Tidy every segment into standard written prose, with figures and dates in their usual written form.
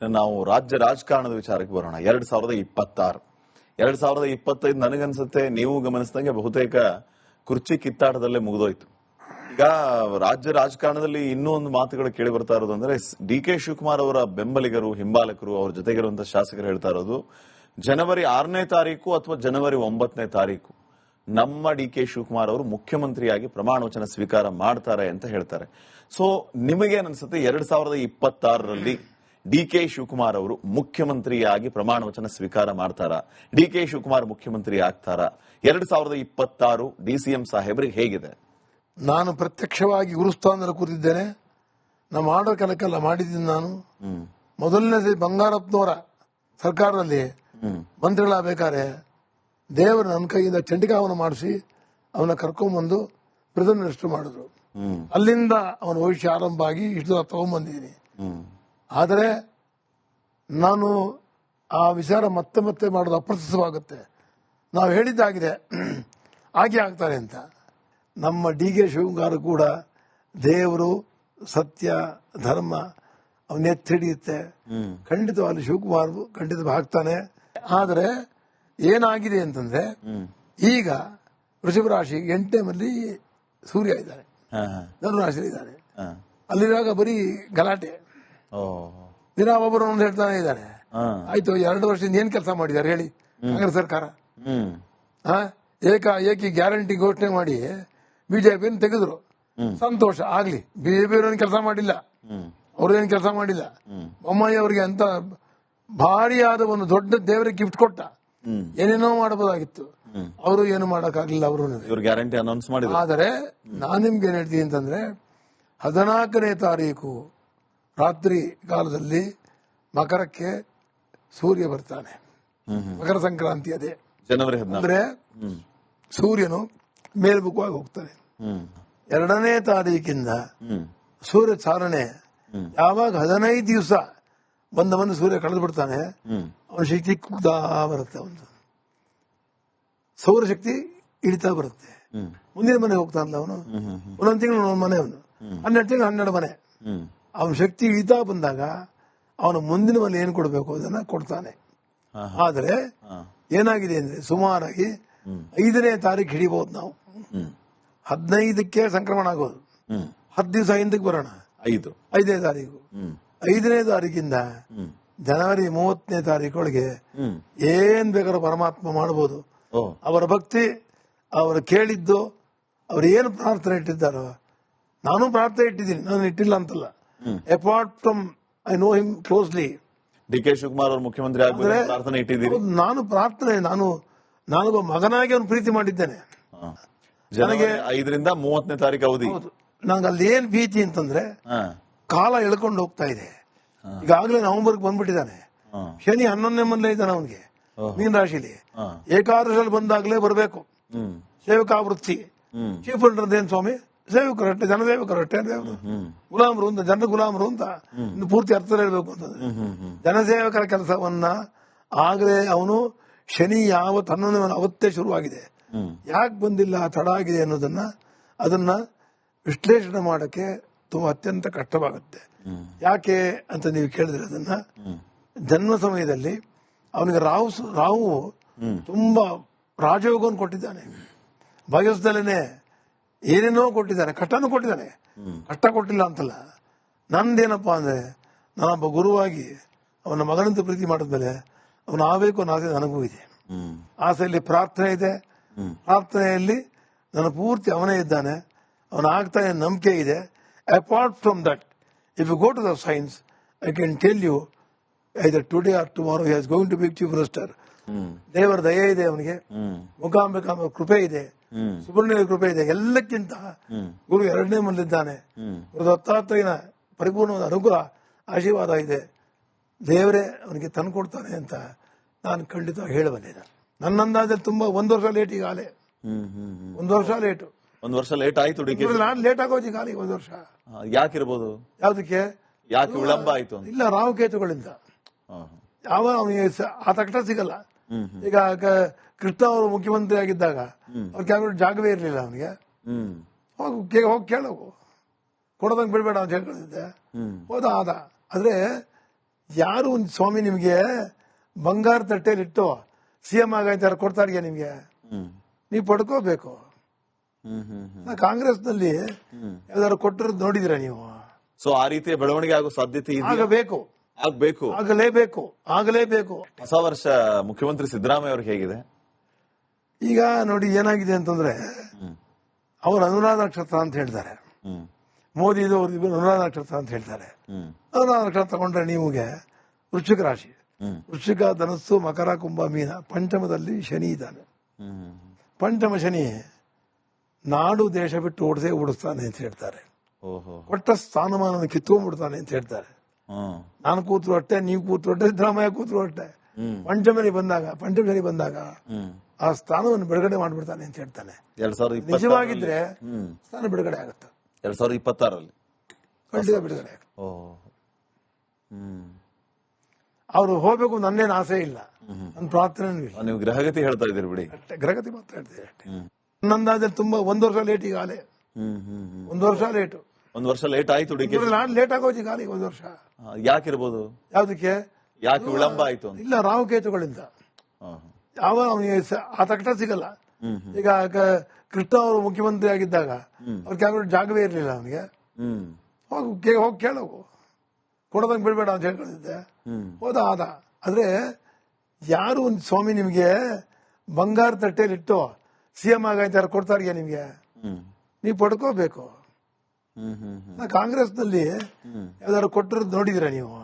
ನಾವು ರಾಜ್ಯ ರಾಜಕಾರಣದ ವಿಚಾರಕ್ಕೆ ಬರೋಣ. 2026 2025 ನನಗನ್ಸುತ್ತೆ ನೀವು ಗಮನಿಸಿದಂಗೆ ಬಹುತೇಕ ಕುರ್ಚಿ ಕಿತ್ತಾಟದಲ್ಲೇ ಮುಗಿದೋಯ್ತು. ಈಗ ರಾಜ್ಯ ರಾಜಕಾರಣದಲ್ಲಿ ಇನ್ನೂ ಒಂದು ಮಾತುಗಳು ಕೇಳಿ ಬರ್ತಾ ಇರೋದು ಅಂದ್ರೆ ಡಿ ಕೆ ಶಿವಕುಮಾರ್ ಅವರ ಬೆಂಬಲಿಗರು, ಹಿಂಬಾಲಕರು, ಅವ್ರ ಜೊತೆಗಿರುವಂತಹ ಶಾಸಕರು ಹೇಳ್ತಾ ಇರೋದು ಜನವರಿ 6ನೇ ತಾರೀಕು ಅಥವಾ ಜನವರಿ 9ನೇ ತಾರೀಕು ನಮ್ಮ ಡಿ ಕೆ ಶಿವಕುಮಾರ್ ಅವರು ಮುಖ್ಯಮಂತ್ರಿಯಾಗಿ ಪ್ರಮಾಣ ವಚನ ಸ್ವೀಕಾರ ಮಾಡ್ತಾರೆ ಅಂತ ಹೇಳ್ತಾರೆ. ಸೊ ನಿಮಗೇನ್ ಅನ್ಸುತ್ತೆ 2026ರಲ್ಲಿ ಡಿ ಕೆ ಶಿವಕುಮಾರ್ ಅವರು ಮುಖ್ಯಮಂತ್ರಿಯಾಗಿ ಪ್ರಮಾಣ ವಚನ ಸ್ವೀಕಾರ ಮಾಡ್ತಾರಾ? ಡಿ ಕೆ ಶಿವಕುಮಾರ್ ಮುಖ್ಯಮಂತ್ರಿ ಆಗ್ತಾರಾ? 2026 ಡಿಸಿಎಂ ಸಾಹೇಬ್ರಿಗೆ ಹೇಗಿದೆ? ನಾನು ಪ್ರತ್ಯಕ್ಷವಾಗಿ ಗುರುಸ್ಥಾನದಲ್ಲಿ ಕೂತಿದ್ದೇನೆ. ನಮ್ಮ ಮಾಡೋ ಕೆಲಕ್ಕೆಲ್ಲ ಮಾಡಿದ್ದೀನಿ. ನಾನು ಮೊದಲನೇ ಬಂಗಾರಪ್ಪನವರ ಸರ್ಕಾರದಲ್ಲಿ ಮಂತ್ರಿಗಳಾಗಬೇಕಾದ್ರೆ ದೇವರು ನನ್ನ ಕೈಯಿಂದ ಚಂಡಿಕಾವನ ಮಾಡಿಸಿ ಅವನ ಕರ್ಕೊಂಡ್ಬಂದು ಪ್ರೆಸಿಡೆಂಟ್ ಮಿನಿಸ್ಟರ್ ಮಾಡಿದ್ರು. ಅಲ್ಲಿಂದ ಅವನ ಭವಿಷ್ಯ ಆರಂಭ ಆಗಿ ಇಷ್ಟು ದೂರ ತಗೊಂಡ್ಬಂದಿದ್ದೀನಿ. ಆದರೆ ನಾನು ಆ ವಿಚಾರ ಮತ್ತೆ ಮತ್ತೆ ಮಾಡೋದು ಅಪ್ರಸ್ತುತವಾಗುತ್ತೆ. ನಾವು ಹೇಳಿದ್ದಾಗಿದೆ ಹಾಗೆ ಆಗ್ತಾರೆ ಅಂತ. ನಮ್ಮ ಡಿ ಕೆ ಶಿವಕುಮಾರ್ ಕೂಡ ದೇವರು, ಸತ್ಯ, ಧರ್ಮ ಅವನ ಎತ್ತಿಡಿಯುತ್ತೆ. ಖಂಡಿತವಾಗ್ಲೂ ಶಿವಕುಮಾರ್ ಖಂಡಿತ ಆಗ್ತಾನೆ. ಆದರೆ ಏನಾಗಿದೆ ಅಂತಂದ್ರೆ ಈಗ ವೃಷಭ ರಾಶಿ 8ನೇ ಮಲ್ಲಿ ಸೂರ್ಯ ಇದ್ದಾನೆ, ಧನುರಾಶಿ ಇದ್ದಾನೆ. ಅಲ್ಲಿರುವಾಗ ಬರೀ ಗಲಾಟೆ, ದಿನ ಒಬ್ಬರು ಒಂದು ಹೇಳ್ತಾನೆ ಇದ್ದಾರೆ. ಆಯ್ತು, 2 ವರ್ಷದಿಂದ ಏನ್ ಕೆಲಸ ಮಾಡಿದ್ದಾರೆ ಹೇಳಿ ಕಾಂಗ್ರೆಸ್ ಸರ್ಕಾರ? ಏಕಿ ಗ್ಯಾರಂಟಿ ಘೋಷಣೆ ಮಾಡಿ ಬಿಜೆಪಿಯನ್ನು ತೆಗೆದ್ರು. ಸಂತೋಷ ಆಗ್ಲಿ. ಬಿಜೆಪಿ ಕೆಲಸ ಮಾಡಿಲ್ಲ, ಅವ್ರೇನು ಕೆಲಸ ಮಾಡಿಲ್ಲ. ಬೊಮ್ಮಾಯಿ ಅವರಿಗೆ ಅಂತ ಭಾರಿಯಾದ ಒಂದು ದೊಡ್ಡ ದೇವರಿಗೆ ಗಿಫ್ಟ್ ಕೊಟ್ಟ. ಏನೇನೋ ಮಾಡಬಹುದಾಗಿತ್ತು, ಅವರು ಏನು ಮಾಡಕ್ಕಾಗ್ಲಿಲ್ಲ. ಅವರು ಗ್ಯಾರಂಟಿ ಅನೌನ್ಸ್ ಮಾಡಿದ್ರು. ಆದರೆ ನಾನು ನಿಮ್ಗೆ ಏನ್ ಹೇಳ್ತೀನಿ ಅಂತಂದ್ರೆ 14ನೇ ತಾರೀಕು ರಾತ್ರಿ ಕಾಲದಲ್ಲಿ ಮಕರಕ್ಕೆ ಸೂರ್ಯ ಬರ್ತಾನೆ. ಮಕರ ಸಂಕ್ರಾಂತಿ ಅದೇ ಜನವರಿ ಅಂದ್ರೆ ಸೂರ್ಯನು ಮೇಲ್ಮುಖವಾಗಿ ಹೋಗ್ತಾನೆ. 2ನೇ ತಾರೀಕಿಂದ ಸೂರ್ಯ ಚಾಲನೆ ಯಾವಾಗ 15 ದಿವಸ ಬಂದವನು ಸೂರ್ಯ ಕಳೆದು ಬಿಡ್ತಾನೆ, ಅವನ ಶಕ್ತಿ ಕುಗ್ತಾ ಬರುತ್ತೆ. ಒಂದು ಸೌರಶಕ್ತಿ ಇಳಿತಾ ಬರುತ್ತೆ. ಮುಂದಿನ ಮನೆಗೆ ಹೋಗ್ತಾನಲ್ಲ ಅವನು. ಒಂದೊಂದು ತಿಂಗಳು ಒಂದೊಂದು ಮನೆ, ಅವನು 12 ತಿಂಗಳು 12 ಮನೆ. ಅವನ ಶಕ್ತಿ ಇಳಿತಾ ಬಂದಾಗ ಅವನು ಮುಂದಿನ ಮನೆ ಏನ್ ಕೊಡಬೇಕು ಅದನ್ನ ಕೊಡ್ತಾನೆ. ಆದರೆ ಏನಾಗಿದೆ ಅಂದ್ರೆ ಸುಮಾರಾಗಿ 5ನೇ ತಾರೀಕು ಹಿಡಿಬಹುದು ನಾವು. 15ಕ್ಕೆ ಸಂಕ್ರಮಣ ಆಗೋದು. 10 ದಿವಸ ಹಿಂದಕ್ಕೆ ಬರೋಣ. 5ನೇ ತಾರೀಕು. 5ನೇ ತಾರೀಕಿಂದ ಜನವರಿ 30ನೇ ತಾರೀಕೊಳಗೆ ಏನ್ ಬೇಕಾದ್ರೂ ಪರಮಾತ್ಮ ಮಾಡಬಹುದು. ಅವರ ಭಕ್ತಿ, ಅವರು ಕೇಳಿದ್ದು, ಅವ್ರು ಏನು ಪ್ರಾರ್ಥನೆ ಇಟ್ಟಿದ್ದಾರೋ, ನಾನು ಪ್ರಾರ್ಥನೆ ಇಟ್ಟಿದ್ದೀನಿ, ನಾನು ಇಟ್ಟಿಲ್ಲ ಅಂತಲ್ಲ. Apart from I know him closely. D K Shivakumar ಅವರು ಮುಖ್ಯಮಂತ್ರಿ ಆಗಬೇಕು ಪ್ರಾರ್ಥನೆ ಇಟ್ಟಿದ್ದೀರಿ? ನಾನು ಪ್ರಾರ್ಥನೆ, ನಾನೊಬ್ಬ ಮಗನಾಗಿ ಅವನು ಪ್ರೀತಿ ಮಾಡಿದ್ದೇನೆ. ನನಗೆ 5ರಿಂದ 30ನೇ ತಾರೀಕು ಅವಧಿ. ನಂಗೆ ಅಲ್ಲಿ ಏನ್ ಭೀತಿ ಅಂತಂದ್ರೆ ಕಾಲ ಎಳ್ಕೊಂಡು ಹೋಗ್ತಾ ಇದೆ. ಈಗಾಗಲೇ ನವೆಂಬರ್ಗೆ ಬಂದ್ಬಿಟ್ಟಿದ್ದಾನೆ. ಶನಿ 11ನೇ ಮನೆ ಇದ್ದಾನೆ ಅವನಿಗೆ ಮೀನ ರಾಶಿಲಿ. ಏಕಾದಶಲ್ಲಿ ಬಂದಾಗಲೇ ಬರಬೇಕು. ಸೇವಕಾವೃತ್ತಿ. ಚೀಫ್ ಏನ್ ಸ್ವಾಮಿ? ಸೇವಕರಟ್ಟೆ, ಜನಸೇವಕರಟ್ಟೆ, ಗುಲಾಮರು ಅಂತ, ಜನ ಗುಲಾಮರು ಅಂತ ಇನ್ನು ಪೂರ್ತಿ ಅರ್ಥ ಇರಬೇಕು ಅಂತಂದ್ರೆ ಜನಸೇವಕರ ಕೆಲಸವನ್ನ ಆಗಲೇ ಅವನು ಶನಿ ಯಾವತ್ತು 11ನೇ ಮನೆ ಅವತ್ತೇ ಶುರುವಾಗಿದೆ. ಯಾಕೆ ಬಂದಿಲ್ಲ, ತಡ ಆಗಿದೆ ಅದನ್ನ ವಿಶ್ಲೇಷಣೆ ಮಾಡಕ್ಕೆ ತುಂಬಾ ಅತ್ಯಂತ ಕಷ್ಟವಾಗುತ್ತೆ. ಯಾಕೆ ಅಂತ ನೀವು ಕೇಳಿದ್ರೆ ಅದನ್ನ ಜನ್ಮ ಸಮಯದಲ್ಲಿ ಅವನಿಗೆ ರಾಹು ತುಂಬಾ ರಾಜಯೋಗವನ್ನು ಕೊಟ್ಟಿದ್ದಾನೆ. ವಯಸ್ಸದಲ್ಲೇನೆ ಏನೇನೋ ಕೊಟ್ಟಿದ್ದಾನೆ, ಕಷ್ಟನೂ ಕೊಟ್ಟಿದ್ದಾನೆ. ಕಷ್ಟ ಕೊಟ್ಟಿಲ್ಲ ಅಂತಲ್ಲ. ನಂದೇನಪ್ಪಾ ಅಂದ್ರೆ ನಾನೊಬ್ಬ ಗುರುವಾಗಿ ಅವನ ಮಗನಂತ ಪ್ರೀತಿ ಮಾಡಿದ್ಮೇಲೆ ಅವನು ಆಗಬೇಕು ಅನ್ನೋ ಆಸೆ ನನಗೂ ಇದೆ. ಆಸೆಯಲ್ಲಿ ಪ್ರಾರ್ಥನೆ ಇದೆ. ಪ್ರಾರ್ಥನೆಯಲ್ಲಿ ನನ್ನ ಪೂರ್ತಿ ಅವನೇ ಇದ್ದಾನೆ, ಅವನ ಆಗ್ತಾನೆ ನಂಬಿಕೆ ಇದೆ. Apart from that, if you go to the science, I can tell you either today or tomorrow he is going to be chief minister. ದೇವರ ದಯೆ ಇದೆ ಅವನಿಗೆ, ಮುಖಾಂಬಿಕಾಂಬ ಕೃಪೆ ಇದೆ, ಸುಬ್ರಹ್ಮಣ್ಯ ಕೃಪೆ ಇದೆ. ಎಲ್ಲಕ್ಕಿಂತ ಗುರು 2ನೇ ಮನಲ್ಲಿದ್ದಾನೆ. ಗುರು ದತ್ತಾತ್ರೇಯನ ಪರಿಪೂರ್ಣವಾದ ಅನುಗ್ರಹ, ಆಶೀರ್ವಾದ ಇದೆ. ದೇವರೇ ಅವನಿಗೆ ತಂದುಕೊಡ್ತಾನೆ ಅಂತ ನಾನು ಖಂಡಿತವಾಗಿ ಹೇಳಬಲ್ಲೆ. ನನ್ನ ಅಂದಾಜಲ್ಲಿ ತುಂಬಾ 1 ವರ್ಷ ಲೇಟ್. ಈಗಾಗಲೇ 1 ವರ್ಷ ಲೇಟು. 1 ವರ್ಷ ಲೇಟ್ ಆಯ್ತು. ನಾನು ಲೇಟ್ ಆಗೋದು ಈಗ 1 ವರ್ಷ. ಯಾಕಿರ್ಬೋದು? ಯಾವ್ದಕ್ಕೆ? ಯಾಕೆ ವಿಳಂಬ ಆಯ್ತು? ಇಲ್ಲ, ರಾಹುಕೇತುಗಳಿಂದ. ಯಾವ ಅವನಿಗೆ ಆ ತಕ್ಷಣ ಸಿಗಲ್ಲ. ಈಗ ಕೃಷ್ಣ ಅವರು ಮುಖ್ಯಮಂತ್ರಿ ಆಗಿದ್ದಾಗ ಅವ್ರ ಕ್ಯಾಬಿನೆಟ್ ಜಾಗವೇ ಇರಲಿಲ್ಲ ಅವನಿಗೆ. ಹೋಗಿ ಕೇಳೋಗು, ಕೊಡೋದಂಗೆ ಬಿಡಬೇಡ ಅಂತ ಹೇಳ್ಕೊಂಡಿದ್ದೆ. ಹೋದ ಆದ. ಆದ್ರೆ ಯಾರು ಒಂದು ಸ್ವಾಮಿ ನಿಮ್ಗೆ ಬಂಗಾರ ತಟ್ಟೆಲಿಟ್ಟು ಸಿಎಂ ಆಗೈತಾರ ಕೊಡ್ತಾರಿಯ ನಿಮ್ಗೆ ನೀವು ಪಡ್ಕೋಬೇಕು. ಕಾಂಗ್ರೆಸ್ನಲ್ಲಿ ಯಾವ್ದಾದ್ರು ಕೊಟ್ಟಿರೋದು ನೋಡಿದಿರ ನೀವು? ಸೊ ಆ ರೀತಿಯ ಬೆಳವಣಿಗೆ ಆಗೋ ಸಾಧ್ಯತೆ ಆಗಬೇಕು, ಆಗ್ಬೇಕು, ಆಗಲೇಬೇಕು, ಆಗಲೇಬೇಕು. ಹೊಸ ವರ್ಷ ಮುಖ್ಯಮಂತ್ರಿ ಸಿದ್ದರಾಮಯ್ಯ ಅವ್ರಿಗೆ ಹೇಗಿದೆ? ಈಗ ನೋಡಿ ಏನಾಗಿದೆ ಅಂತಂದ್ರೆ ಅವರು ಅನುರಾಧ ನಕ್ಷತ್ರ ಅಂತ ಹೇಳ್ತಾರೆ, ಮೋದಿದು ಅವ್ರದ್ದು ಅನುರಾಧ ನಕ್ಷತ್ರ ಅಂತ ಹೇಳ್ತಾರೆ. ಅನುರಾಧ ನಕ್ಷತ್ರ ತಗೊಂಡ್ರೆ ನಿಮಗೆ ವೃಶ್ಚಿಕ ರಾಶಿ, ವೃಶ್ಚಿಕ, ಧನಸ್ಸು, ಮಕರ, ಕುಂಭ, ಮೀನ, ಪಂಚಮದಲ್ಲಿ ಶನಿ ಇದ್ದಾನೆ. ಪಂಚಮ ಶನಿ ನಾಡು ದೇಶ ಬಿಟ್ಟು ಓಡಿಸ್ತಾನೆ ಅಂತ ಹೇಳ್ತಾರೆ. ಕೊಟ್ಟ ಸ್ಥಾನಮಾನ ಕಿತ್ಕೊಂಡ್ಬಿಡ್ತಾನೆ ಅಂತ ಹೇಳ್ತಾರೆ. ನಾನು ಕೂತ್ರು ಅಷ್ಟೇ, ನೀವು ಕೂತ್ರು ಅಷ್ಟೇ, ಸಿದ್ದರಾಮಯ್ಯ ಕೂತ್ರು ಅಷ್ಟೇ. ಪಂಚಮನಿ ಬಂದಾಗ ಆ ಸ್ಥಾನವನ್ನು ಬಿಡುಗಡೆ ಮಾಡ್ಬಿಡ್ತಾನೆ ಅಂತ ಹೇಳ್ತಾನೆ. ನಿಜವಾಗಿದ್ರೆ ಸ್ಥಾನ ಬಿಡುಗಡೆ ಆಗುತ್ತೆ 2026 ಖಂಡಿತ ಬಿಡುಗಡೆ ಆಗುತ್ತೆ. ಅವರು ಹೋಗ್ಬೇಕು ನನ್ನೇನು ಆಸೆ ಇಲ್ಲ, ನನ್ನ ಪ್ರಾರ್ಥನೆ ಇಲ್ಲ. ನೀವು ಗ್ರಹಗತಿ ಹೇಳ್ತಾ ಇದ್ದೀರಿ ಬಿಡಿ. ಅಷ್ಟೇ ಗ್ರಹಗತಿ ಮಾತ್ರ ಹೇಳ್ತೀವಿ ಅಷ್ಟೇ. ನನ್ನಂದಾಜಲ್ಲಿ ತುಂಬಾ 1 ವರ್ಷ ಲೇಟ್ ಈಗಾಗಲೇ, 1 ವರ್ಷ ಲೇಟು. 1 ವರ್ಷ ಲೇಟ್ ಆಯ್ತು. ನಾನು ಲೇಟ್ ಆಗೋದು ಈಗ 1 ವರ್ಷ. ಯಾಕಿರ್ಬೋದು? ಯಾವ್ದಕ್ಕೆ ಯಾಕೆ ವಿಳಂಬ ಆಯ್ತು? ಇಲ್ಲ, ರಾಹುಕೇತುಗಳಿಂದ ಯಾವ ಆ ತಕ್ಷಣ ಸಿಗಲ್ಲ. ಈಗ ಕೃಷ್ಣ ಅವರು ಮುಖ್ಯಮಂತ್ರಿ ಆಗಿದ್ದಾಗ ಅವ್ರ ಕ್ಯಾಬಿನೆಟ್ ಜಾಗವೇ ಇರಲಿಲ್ಲ. ಅವನಿಗೆ ಹೋಗಿ ಕೇಳೋಗು, ಕೊಡೋದಂಗೆ ಬಿಡ್ಬೇಡ ಅಂತ ಹೇಳ್ಕೊಂಡಿದ್ದೆ. ಹೋದ ಆದ. ಆದ್ರೆ ಯಾರು ಒಂದು ಸ್ವಾಮಿ ನಿಮ್ಗೆ ಬಂಗಾರ ತಟ್ಟೆಲಿಟ್ಟು ಸಿಎಂ ಆಗೈತಾರ ಕೊಡ್ತಾರಿಯ ನಿಮ್ಗೆ ನೀವು ಪಡ್ಕೋಬೇಕು. ಕಾಂಗ್ರೆಸ್ನಲ್ಲಿ ಯಾವ್ದಾದ್ರು ಕೊಟ್ಟಿರೋದು ನೋಡಿದಿರ ನೀವು?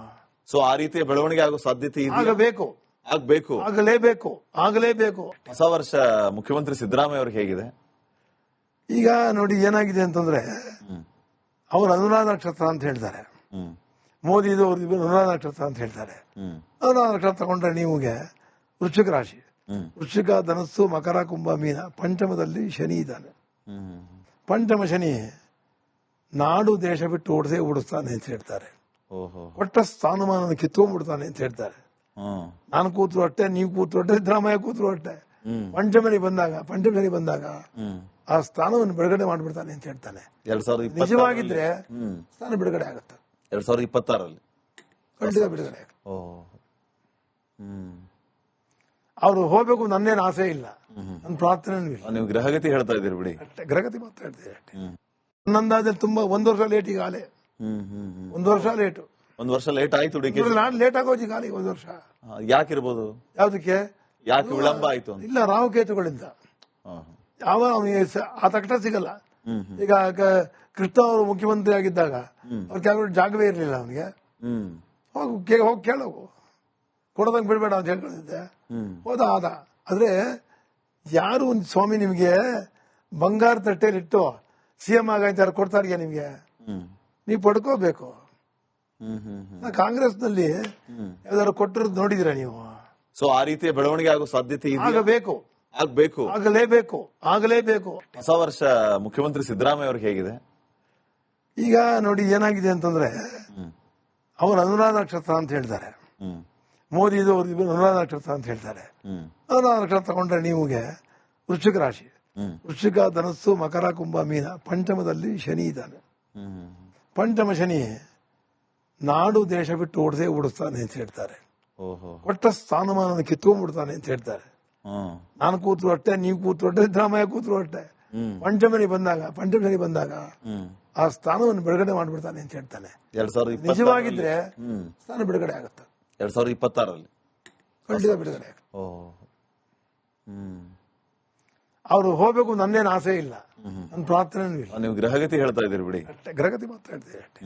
ಸೊ ಆ ರೀತಿಯ ಬೆಳವಣಿಗೆ ಆಗೋ ಸಾಧ್ಯತೆ ಆಗಬೇಕು, ಆಗ್ಬೇಕು, ಆಗಲೇಬೇಕು, ಆಗಲೇಬೇಕು. ಹೊಸ ವರ್ಷ ಮುಖ್ಯಮಂತ್ರಿ ಸಿದ್ದರಾಮಯ್ಯ ಅವ್ರಿಗೆ ಹೇಗಿದೆ? ಈಗ ನೋಡಿ ಏನಾಗಿದೆ ಅಂತಂದ್ರೆ ಅವರು ಅನುರಾಧ ನಕ್ಷತ್ರ ಅಂತ ಹೇಳ್ತಾರೆ, ಮೋದಿದು ಅವ್ರದ್ದು ಅನುರಾಧ ನಕ್ಷತ್ರ ಅಂತ ಹೇಳ್ತಾರೆ. ಅನುರಾಧ ನಕ್ಷತ್ರ ತಗೊಂಡ್ರೆ ನಿಮಗೆ ವೃಶ್ಚಿಕ ರಾಶಿ, ವೃಶ್ಚಿಕ, ಧನಸ್ಸು, ಮಕರ, ಕುಂಭ, ಮೀನ, ಪಂಚಮದಲ್ಲಿ ಶನಿ ಇದ್ದಾನೆ. ಪಂಚಮ ಶನಿ ನಾಡು ದೇಶ ಬಿಟ್ಟು ಓಡಿಸ್ತಾನೆ ಅಂತ ಹೇಳ್ತಾರೆ. ಕೊಟ್ಟ ಸ್ಥಾನಮಾನ ಕಿತ್ಕೊಂಡ್ಬಿಡ್ತಾನೆ ಅಂತ ಹೇಳ್ತಾರೆ. ನಾನು ಕೂತ್ರು ಅಷ್ಟೇ, ನೀವು ಕೂತ್ರು ಅಷ್ಟೇ, ಸಿದ್ದರಾಮಯ್ಯ ಕೂತ್ರು ಅಷ್ಟೇ. ಪಂಚಮನಿ ಬಂದಾಗ ಆ ಸ್ಥಾನವನ್ನು ಬಿಡುಗಡೆ ಮಾಡ್ಬಿಡ್ತಾನೆ ಅಂತ ಹೇಳ್ತಾನೆ. ನಿಜವಾಗಿದ್ರೆ ಸ್ಥಾನ ಬಿಡುಗಡೆ ಆಗುತ್ತೆ 2026 ಖಂಡಿತ ಬಿಡುಗಡೆ ಆಗುತ್ತೆ. ಅವರು ಹೋಗ್ಬೇಕು ನನ್ನೇನು ಆಸೆ ಇಲ್ಲ, ನನ್ನ ಪ್ರಾರ್ಥನೆ ಇಲ್ಲ. ನೀವು ಗ್ರಹಗತಿ ಹೇಳ್ತಾ ಇದ್ದೀರಿ ಬಿಡಿ. ಅಷ್ಟೇ ಗ್ರಹಗತಿ ಮಾತ್ರ ಹೇಳ್ತೀವಿ ಅಷ್ಟೇ. ನನ್ನಂದಾಜಲ್ಲಿ ತುಂಬಾ 1 ವರ್ಷ ಲೇಟ್ ಈಗಾಗಲೇ, 1 ವರ್ಷ ಲೇಟು. 1 ವರ್ಷ ಲೇಟ್ ಆಯ್ತು. ನಾನು ಲೇಟ್ ಆಗೋದು ಈಗ 1 ವರ್ಷ. ಯಾಕಿರ್ಬೋದು? ಯಾವ್ದಕ್ಕೆ? ಯಾಕೆ ವಿಳಂಬ ಆಯ್ತು? ಇಲ್ಲ, ರಾಹುಕೇತುಗಳಿಂದ ಯಾವ ಆ ತಕ್ಷಣ ಸಿಗಲ್ಲ. ಈಗ ಕೃಷ್ಣ ಅವರು ಮುಖ್ಯಮಂತ್ರಿ ಆಗಿದ್ದಾಗ ಅವ್ರ ಕ್ಯಾಬಿನೆಟ್ ಜಾಗವೇ ಇರಲಿಲ್ಲ. ಅವನಿಗೆ ಹೋಗಿ ಕೇಳೋಗು, ಕೊಡೋದಂಗೆ ಬಿಡ್ಬೇಡ ಅಂತ ಹೇಳ್ಕೊಂಡಿದ್ದೆ. ಹೋದ ಆದ. ಆದ್ರೆ ಯಾರು ಒಂದು ಸ್ವಾಮಿ ನಿಮ್ಗೆ ಬಂಗಾರ ತಟ್ಟೆಲಿಟ್ಟು ಸಿಎಂ ಆಗೈತಾರ ಕೊಡ್ತಾರಿಯ ನಿಮ್ಗೆ ನೀವು ಪಡ್ಕೋಬೇಕು. ಕಾಂಗ್ರೆಸ್ನಲ್ಲಿ ಯಾವ್ದಾದ್ರು ಕೊಟ್ಟಿರೋದು ನೋಡಿದಿರ ನೀವು? ಸೊ ಆ ರೀತಿಯ ಬೆಳವಣಿಗೆ ಆಗೋ ಸಾಧ್ಯತೆ ಆಗಬೇಕು, ಆಗ್ಬೇಕು, ಆಗಲೇಬೇಕು, ಆಗಲೇಬೇಕು. ಹೊಸ ವರ್ಷ ಮುಖ್ಯಮಂತ್ರಿ ಸಿದ್ದರಾಮಯ್ಯ ಅವ್ರಿಗೆ ಹೇಗಿದೆ? ಈಗ ನೋಡಿ ಏನಾಗಿದೆ ಅಂತಂದ್ರೆ ಅವರು ಅನುರಾಧ ನಕ್ಷತ್ರ ಅಂತ ಹೇಳ್ತಾರೆ, ಮೋದಿದು ಅವ್ರದ್ದು ಅನುರಾಧ ನಕ್ಷತ್ರ ಅಂತ ಹೇಳ್ತಾರೆ. ಅನುರಾಧ ನಕ್ಷತ್ರ ತಗೊಂಡ್ರೆ ನಿಮಗೆ ವೃಶ್ಚಿಕ ರಾಶಿ, ವೃಶ್ಚಿಕ, ಧನಸ್ಸು, ಮಕರ, ಕುಂಭ, ಮೀನ, ಪಂಚಮದಲ್ಲಿ ಶನಿ ಇದ್ದಾನೆ. ಪಂಚಮ ಶನಿ ನಾಡು ದೇಶ ಬಿಟ್ಟು ಓಡಿಸ್ತಾನೆ ಅಂತ ಹೇಳ್ತಾರೆ. ಕೊಟ್ಟ ಸ್ಥಾನಮಾನ ಕಿತ್ಕೊಂಡ್ಬಿಡ್ತಾನೆ ಅಂತ ಹೇಳ್ತಾರೆ. ನಾನು ಕೂತ್ರು ಅಷ್ಟೇ, ನೀವು ಕೂತ್ರು ಅಷ್ಟೇ, ಸಿದ್ದರಾಮಯ್ಯ ಕೂತ್ರು ಅಷ್ಟೇ. ಪಂಚಮನಿ ಬಂದಾಗ ಆ ಸ್ಥಾನವನ್ನು ಬಿಡುಗಡೆ ಮಾಡ್ಬಿಡ್ತಾನೆ ಅಂತ ಹೇಳ್ತಾನೆ. ನಿಜವಾಗಿದ್ರೆ ಸ್ಥಾನ ಬಿಡುಗಡೆ ಆಗುತ್ತೆ 2026 ಖಂಡಿತ ಬಿಡುಗಡೆ ಆಗುತ್ತೆ. ಅವರು ಹೋಗ್ಬೇಕು ನನ್ನೇನು ಆಸೆ ಇಲ್ಲ, ನನ್ನ ಪ್ರಾರ್ಥನೆ ಇಲ್ಲ. ನೀವು ಗ್ರಹಗತಿ ಹೇಳ್ತಾ ಇದ್ದೀರಿ ಬಿಡಿ. ಅಷ್ಟೇ ಗ್ರಹಗತಿ ಮಾತ್ರ ಹೇಳ್ತೀವಿ ಅಷ್ಟೇ.